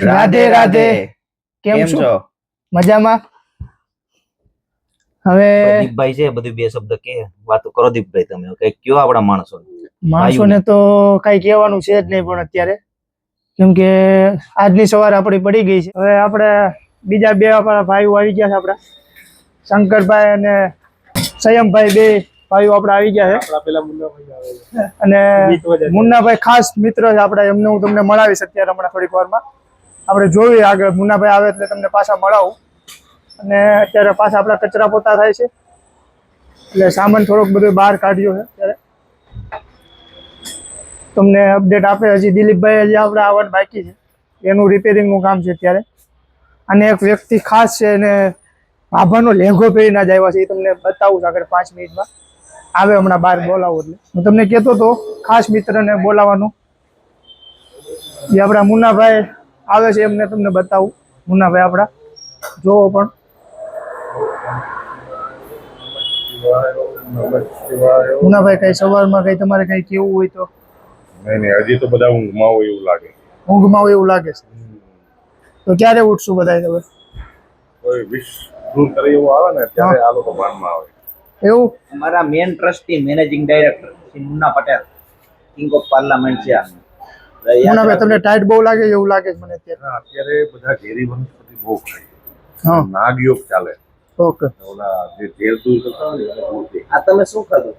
રાધે રાધે. કેમ છો? મજામાં. હવે દીપભાઈ છે બધું બે શબ્દ કે વાતો કરો દીપભાઈ, તમે કઈ કયો આપણા માણસોને તો કઈ કહેવાનું છે જ નહીં, પણ અત્યારે કેમ કે આજની સવાર આપણી પડી ગઈ છે. હવે આપણે બીજા બે આપણા ભાઈઓ આવી ગયા છે, આપણા શંકરભાઈ અને સંયમભાઈ, બે ભાઈઓ આપણા આવી ગયા છે. અને મુન્નાભાઈ ખાસ મિત્ર છે આપણા, એમને હું તમને મળાવીશ અત્યારે હમણાં થોડીક વારમાં. આપણે જોઈએ આગળ મુન્નાભાઈ આવે એટલે તમને પાછા મળાવું. અને અત્યારે પાછા આપણા કચરા પોતા થાય છે, એટલે સામાન થોડોક બધો બહાર કાઢ્યો છે. અત્યારે તમને અપડેટ આપે. હજી દિલીપભાઈ હજી આપણે આવવાનું બાકી છે, એનું રિપેરિંગનું કામ છે અત્યારે. અને એક વ્યક્તિ ખાસ છે, એને ભાભાનો લેંઘો પહેરીને જ આવ્યા છે, એ તમને બતાવું આગળ 5 મિનિટમાં આવે. હમણાં બહાર બોલાવું એટલે હું તમને કહેતો હતો ખાસ મિત્રને બોલાવવાનું. જે આપણા મુન્નાભાઈ આવે છે એમને તમને બતાવું. મુન્નાભાઈ આપણા જોવો પણ. મુન્નાભાઈ કઈ સવારમાં કઈ તમારે કઈ કેવું હોય તો? નહીં, હજી તો બધા ઊંઘમાં હોય એવું લાગે. ઊંઘમાં હોય એવું લાગે છે તો ક્યારે ઉઠશું બધા? હવે કોઈ 20 દૂર કરે એવું આવે ને ત્યારે આ લોકો ભાનમાં આવે. એવું? અમારા man trustee managing director Shri Munna Patel, king of parliament છે. મુન્નાભાઈ તમને ટાઈટ બહુ લાગે એવું લાગે છે મને અત્યારે. અત્યારે બધા ઝેરી વનસ્પતિ બહુ ખાય. હા, નાગયોગ ચાલે. ઓકે. ઓલા જે ઝેર દૂર કરતા હોય ને બહુ છે. આ તમે શું ખાધું?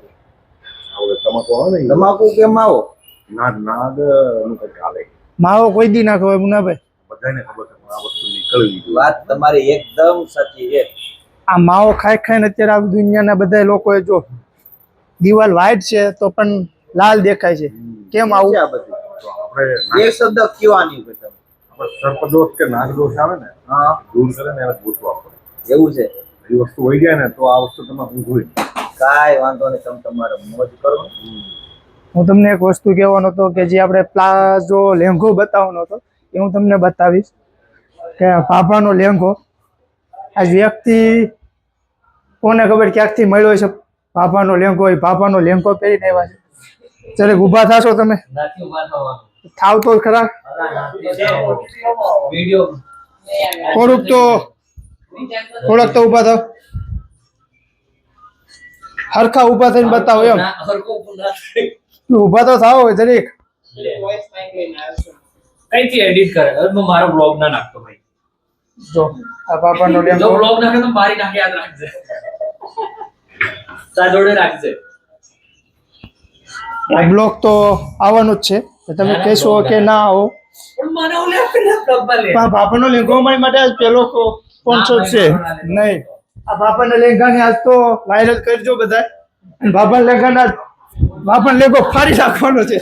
હવે તમાકુ આવે ને તમાકુ કે માવો? નાગ નું કંઈક ચાલે. માવો કોઈ દી ના ખવાય મુન્નાભાઈ. બધાને ખબર છે પણ આ વસ્તુ નીકળવી જોઈએ. વાત તમારી એકદમ સાચી છે. આ માવો ખાઈ ખાઈને અત્યારે આ દુનિયાના બધા લોકોએ જો દિવાલ વ્હાઈટ છે તો પણ લાલ દેખાય છે. કેમ આવું? આ બધું તો આપણે એક શબ્દ કયો આની ઉપર તમે? આપણે સર્પદોષ કે નાગદોષ આવે ને હા, દૂર કરે ને એને ગોતવા પડે. એવું છે. એ વસ્તુ હોય જાય ને તો આ વસ્તુ તમે ઊંઘ કાંઈ વાંધો નહીં, તમે તમારે મોજ કરો. હું તમને એક વસ્તુ કહેવાનો હતો કે જે આપણે પ્લાઝો લેંઘો બતાવવાનો હતો એ હું તમને બતાવીશ. કે ભાભાનો લેંઘો આ વ્યક્તિ કોને ખબર ક્યાંકથી મળ્યો છે. ભાભાનો લેંઘો હોય, ભાભાનો લેંઘો પહેરીને આવ્યા છે. જ્યારે ઊભા થશો તમે થાવ તો ખરા. થોડોક તો ઊભા થાવ, હરખા ઊભા થઈને બતાવો એમ. ઊભા તો થાવ જરીક. કઈથી એડિટ કરે? હવે મારો બ્લોગ ના નાખતો ભાઈ. જો આ ભાભાનો જો લેંઘો. બ્લોગ નાખે તો મારી નાખે, યાદ રાખજે. તા જોડે રાખજે. આ બ્લોક તો આવવાનું જ છે, તો તમે કહેશો કે ના આવો. પણ મને ઓલે બ્લોગ લે. પણ ભાભાનો લેંઘો અમારી માટે આજ પહેલો કોન્સર્ટ છે. નહીં, આ ભાભાના લેંઘાને આજ તો વાયરલ કરજો બધા. અને ભાભાના લેંઘો ફાડી નાખવાનો છે.